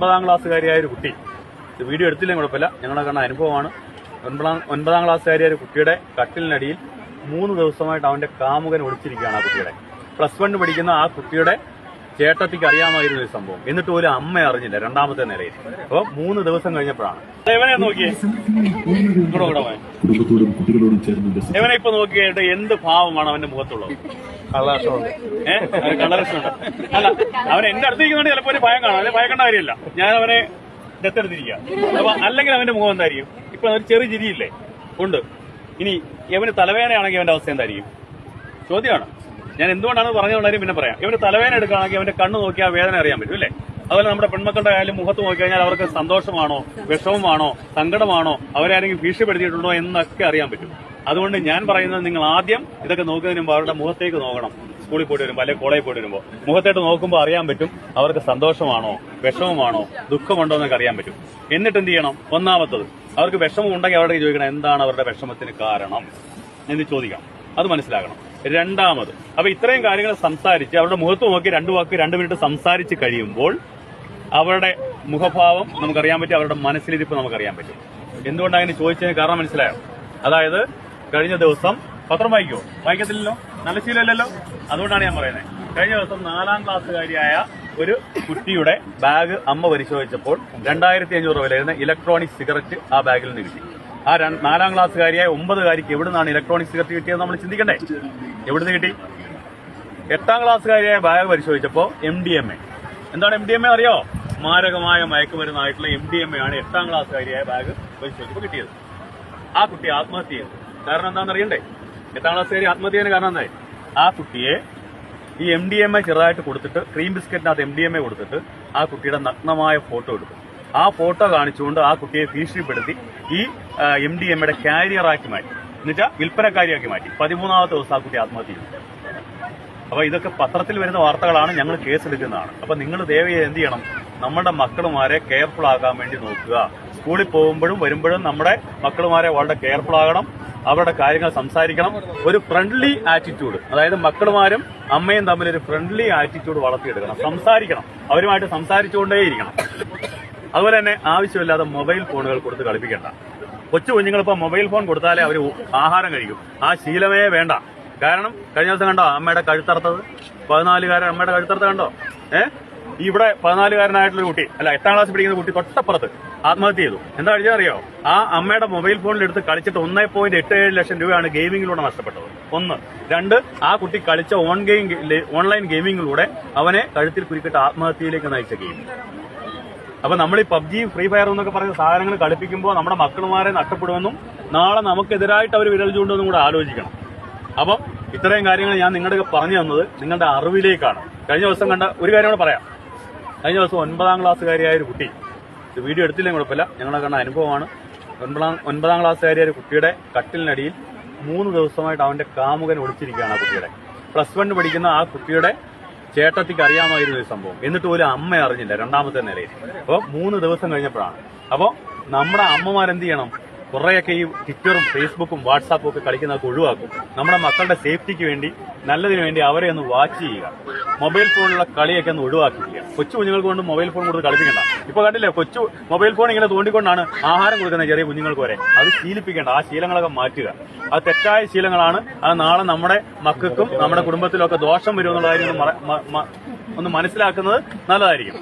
9ാം ക്ലാസ്സുകാരിയായ ഒരു കുട്ടി, ഇത് വീഡിയോ എടുത്തില്ലെങ്കിൽ കുഴപ്പമില്ല, ഞങ്ങളെ കണ്ട അനുഭവമാണ്. 9ാം ക്ലാസ്സുകാരിയായ ഒരു കുട്ടിയുടെ കട്ടിലിനടിയിൽ 3 ദിവസമായിട്ട് അവന്റെ കാമുകൻ ഒളിച്ചിരിക്കുകയാണ്. ആ കുട്ടിയുടെ +1 പഠിക്കുന്ന ആ കുട്ടിയുടെ ചേട്ടത്തിക്ക് അറിയാമായിരുന്നു ഈ സംഭവം. എന്നിട്ട് പോലും അമ്മ അറിഞ്ഞില്ല, 2ാമത്തെ നിലയിൽ. അപ്പോൾ 3 ദിവസം കഴിഞ്ഞപ്പോഴാണ് ഇവനെ നോക്കിയേ, ഇവനെ ഇപ്പൊ നോക്കിയിട്ട് എന്ത് ഭാവമാണ് അവന്റെ മുഖത്തുള്ളത്. കളറക്ഷമുണ്ട്. അല്ല, അവൻ എന്റെ അടുത്തേക്കുന്നുണ്ട് ചിലപ്പോൾ ഒരു ഭയം കാണാം. അല്ലെ, ഭയക്കേണ്ട കാര്യമില്ല, ഞാൻ അവനെ ദത്തെടുത്തിരിക്കുക. അപ്പൊ അല്ലെങ്കിൽ അവന്റെ മുഖം എന്തായിരിക്കും? ഇപ്പൊ ഒരു ചെറിയ ചിരിയില്ലേ ഉണ്ട്. ഇനി ഇവന് തലവേദനയാണെങ്കിൽ അവന്റെ അവസ്ഥ എന്തായിരിക്കും? ചോദ്യമാണ്. ഞാൻ എന്തുകൊണ്ടാണ് പറഞ്ഞുകൊണ്ടാലും പിന്നെ പറയാം. ഇവന് തലവേദന എടുക്കുകയാണെങ്കിൽ അവന്റെ കണ്ണ് നോക്കിയാൽ വേദന അറിയാൻ പറ്റും അല്ലേ? അതുപോലെ നമ്മുടെ പെൺമക്കളുടെ ആയാലും മുഖത്ത് നോക്കിക്കഴിഞ്ഞാൽ അവർക്ക് സന്തോഷമാണോ, വിഷമമാണോ, സങ്കടമാണോ, അവരാരെങ്കിലും ഭീഷണിപ്പെടുത്തിയിട്ടുണ്ടോ എന്നൊക്കെ അറിയാൻ പറ്റും. അതുകൊണ്ട് ഞാൻ പറയുന്നത്, നിങ്ങൾ ആദ്യം ഇതൊക്കെ നോക്കുന്നതിന് മുമ്പ് അവരുടെ മുഖത്തേക്ക് നോക്കണം. സ്കൂളിൽ പോയിട്ട് വരുമ്പോൾ അല്ലെങ്കിൽ കോളേജിൽ പോയിട്ട് വരുമ്പോൾ മുഖത്തേട്ട് നോക്കുമ്പോൾ അറിയാൻ പറ്റും അവർക്ക് സന്തോഷമാണോ, വിഷമമാണോ, ദുഃഖമുണ്ടോ എന്നൊക്കെ അറിയാൻ പറ്റും. എന്നിട്ട് എന്ത് ചെയ്യണം? ഒന്നാമത്തത്, അവർക്ക് വിഷമം ഉണ്ടെങ്കിൽ അവരുടെ ചോദിക്കണം എന്താണ് അവരുടെ വിഷമത്തിന് കാരണം എന്ന് ചോദിക്കണം. അത് മനസ്സിലാക്കണം. രണ്ടാമത്, അപ്പൊ ഇത്രയും കാര്യങ്ങൾ സംസാരിച്ച് അവരുടെ മുഖത്ത് നോക്കി 2 വാക്ക് 2 മിനിറ്റ് സംസാരിച്ച് കഴിയുമ്പോൾ അവരുടെ മുഖഭാവം നമുക്കറിയാൻ പറ്റും, അവരുടെ മനസ്സിലിരിപ്പ് നമുക്കറിയാൻ പറ്റും. എന്തുകൊണ്ടാണ് അങ്ങനെ ചോദിച്ചതിന് കാരണം മനസ്സിലായോ? അതായത് കഴിഞ്ഞ ദിവസം പത്രം വായിക്കത്തില്ലല്ലോ, നല്ല ശീലമല്ലല്ലോ. അതുകൊണ്ടാണ് ഞാൻ പറയുന്നത്. കഴിഞ്ഞ ദിവസം 4ാം ക്ലാസ്സുകാരിയായ ഒരു കുട്ടിയുടെ ബാഗ് അമ്മ പരിശോധിച്ചപ്പോൾ 2500 വിലയിരുന്ന ഇലക്ട്രോണിക് സിഗരറ്റ് ആ ബാഗിൽ നിന്ന് കിട്ടി. ആ 4ാം ക്ലാസ്സുകാരിയായ 9കാരിക്ക് എവിടെ നിന്നാണ് ഇലക്ട്രോണിക് സിഗരറ്റ് കിട്ടിയത് നമ്മൾ ചിന്തിക്കണ്ടേ? എവിടുന്ന് കിട്ടി? 8ാം ക്ലാസ്സുകാരിയായ ബാഗ് പരിശോധിച്ചപ്പോൾ MDMA. എന്താണ് MDMA അറിയോ? മാരകമായ മയക്കുമരുന്നായിട്ടുള്ള MDMA ആണ് 8ാം ക്ലാസ്സുകാരിയായ ബാഗ് പരിശോധിച്ചപ്പോൾ കിട്ടിയത്. ആ കുട്ടി ആത്മഹത്യ ചെയ്തു. കാരണം എന്താണെന്ന് അറിയണ്ടേ? 8ാം ക്ലാസ്സുകാരി ആത്മഹത്യ ചെയ്യുന്ന കാരണം എന്തായി? ആ കുട്ടിയെ ഈ MDMA ചെറുതായിട്ട് കൊടുത്തിട്ട്, ക്രീം ബിസ്ക്കറ്റിനകത്ത് MDMA കൊടുത്തിട്ട് ആ കുട്ടിയുടെ നഗ്നമായ ഫോട്ടോ എടുത്തു. ആ ഫോട്ടോ കാണിച്ചുകൊണ്ട് ആ കുട്ടിയെ ഭീഷണിപ്പെടുത്തി ഈ MDMAയുടെ കാരിയറാക്കി മാറ്റി, എന്നുവെച്ചാൽ വിൽപ്പനക്കാരിയാക്കി മാറ്റി. 13ാമത്തെ ദിവസം ആ കുട്ടി ആത്മഹത്യ ചെയ്തു. അപ്പൊ ഇതൊക്കെ പത്രത്തിൽ വരുന്ന വാർത്തകളാണ്, ഞങ്ങൾ കേസെടുക്കുന്നതാണ്. അപ്പൊ നിങ്ങൾ ദയവായി എന്ത് ചെയ്യണം? നമ്മുടെ മക്കളുമാരെ കെയർഫുൾ ആകാൻ വേണ്ടി നോക്കുക. സ്കൂളിൽ പോകുമ്പോഴും വരുമ്പോഴും നമ്മുടെ മക്കളുമാരെ വളരെ കെയർഫുൾ ആകണം. അവരുടെ കാര്യങ്ങൾ സംസാരിക്കണം. ഒരു ഫ്രണ്ട്ലി ആറ്റിറ്റ്യൂഡ്, അതായത് മക്കളുമാരും അമ്മയും തമ്മിൽ ഒരു ഫ്രണ്ട്ലി ആറ്റിറ്റ്യൂഡ് വളർത്തിയെടുക്കണം. സംസാരിക്കണം, അവരുമായിട്ട് സംസാരിച്ചുകൊണ്ടേയിരിക്കണം. അതുപോലെ തന്നെ ആവശ്യമില്ലാതെ മൊബൈൽ ഫോണുകൾ കൊടുത്ത് കളിപ്പിക്കേണ്ട. കൊച്ചു കുഞ്ഞുങ്ങളിപ്പോ മൊബൈൽ ഫോൺ കൊടുത്താലേ അവർ ആഹാരം കഴിക്കും. ആ ശീലമേ വേണ്ട. കാരണം കഴിഞ്ഞ ദിവസം കണ്ടോ അമ്മയുടെ കഴുത്തറുത്തത്? 14കാരൻ അമ്മയുടെ കഴുത്തറുത്ത കണ്ടോ? ഇവിടെ 14കാരനായിട്ടുള്ള കുട്ടി, അല്ല 8ാം ക്ലാസ് പഠിക്കുന്ന കുട്ടി തൊട്ടപ്പുറത്ത് ആത്മഹത്യ ചെയ്തു. എന്താ കഴിച്ചറിയോ? ആ അമ്മയുടെ മൊബൈൽ ഫോണിലെടുത്ത് കളിച്ചിട്ട് 1.87 ലക്ഷം രൂപയാണ് ഗെയിമിങ്ങിലൂടെ നഷ്ടപ്പെട്ടത്. 1. 2, ആ കുട്ടി കളിച്ച ഓൺലൈൻ ഗെയിമിങ്ങിലൂടെ അവനെ കഴുത്തിൽ കുരുക്കിട്ട് ആത്മഹത്യയിലേക്ക് നയിച്ച ഗെയിം. അപ്പൊ നമ്മൾ ഈ PUBG, ഫ്രീ ഫയർ എന്നൊക്കെ പറയുന്ന സാധനങ്ങൾ കളിപ്പിക്കുമ്പോൾ നമ്മുടെ മക്കളുമാരെ നഷ്ടപ്പെടുമെന്നും നാളെ നമുക്കെതിരായിട്ട് അവർ വിരൽ ചൂണ്ടുമെന്നും കൂടെ ആലോചിക്കണം. അപ്പം ഇത്രയും കാര്യങ്ങൾ ഞാൻ നിങ്ങളുടെ പറഞ്ഞു തന്നത് നിങ്ങളുടെ അറിവിലേക്കാണ്. കഴിഞ്ഞ ദിവസം കണ്ട ഒരു കാര്യം കൂടെ പറയാം. കഴിഞ്ഞ ദിവസം 9ാം ക്ലാസ്സുകാരിയായ ഒരു കുട്ടി, ഇത് വീഡിയോ എടുത്തില്ലെങ്കിൽ കുഴപ്പമില്ല, ഞങ്ങളെ കണ്ട അനുഭവമാണ്. 9ാം ക്ലാസ്സുകാരിയായ ഒരു കുട്ടിയുടെ കട്ടിലിനടിയിൽ 3 ദിവസമായിട്ട് അവന്റെ കാമുകൻ ഒളിച്ചിരിക്കുകയാണ്. ആ കുട്ടിയുടെ +1 പഠിക്കുന്ന ആ കുട്ടിയുടെ ചേട്ടത്തിക്ക് അറിയാമായിരുന്നു ഈ സംഭവം. എന്നിട്ട് പോലും അമ്മ അറിഞ്ഞില്ല, 2ാമത്തെ നിലയിൽ. അപ്പോൾ 3 ദിവസം കഴിഞ്ഞപ്പോഴാണ്. അപ്പോൾ നമ്മുടെ അമ്മമാരെന്ത് ചെയ്യണം? കുറേയൊക്കെ ഈ ട്വിറ്ററും ഫേസ്ബുക്കും വാട്സാപ്പും ഒക്കെ കളിക്കുന്നതൊക്കെ ഒഴിവാക്കും. നമ്മുടെ മക്കളുടെ സേഫ്റ്റിക്ക് വേണ്ടി, നല്ലതിന് വേണ്ടി അവരെ ഒന്ന് വാച്ച് ചെയ്യുക. മൊബൈൽ ഫോണിലുള്ള കളിയൊക്കെ ഒന്ന് ഒഴിവാക്കിക്കുക. കൊച്ചു കുഞ്ഞുങ്ങൾക്ക് കൊണ്ട് മൊബൈൽ ഫോൺ കൊടുത്ത് കളിപ്പിക്കണ്ട. ഇപ്പൊ കണ്ടില്ലേ, കൊച്ചു മൊബൈൽ ഫോൺ ഇങ്ങനെ തോണ്ടിക്കൊണ്ടാണ് ആഹാരം കൊടുക്കുന്നത് ചെറിയ കുഞ്ഞുങ്ങൾക്ക് വരെ. അത് ശീലിപ്പിക്കേണ്ട. ആ ശീലങ്ങളൊക്കെ മാറ്റുക. അത് തെറ്റായ ശീലങ്ങളാണ്. അത് നാളെ നമ്മുടെ മക്കൾക്കും നമ്മുടെ കുടുംബത്തിലും ഒക്കെ ദോഷം വരുമെന്നുള്ള കാര്യം ഒന്ന് മനസ്സിലാക്കുന്നത് നല്ലതായിരിക്കും.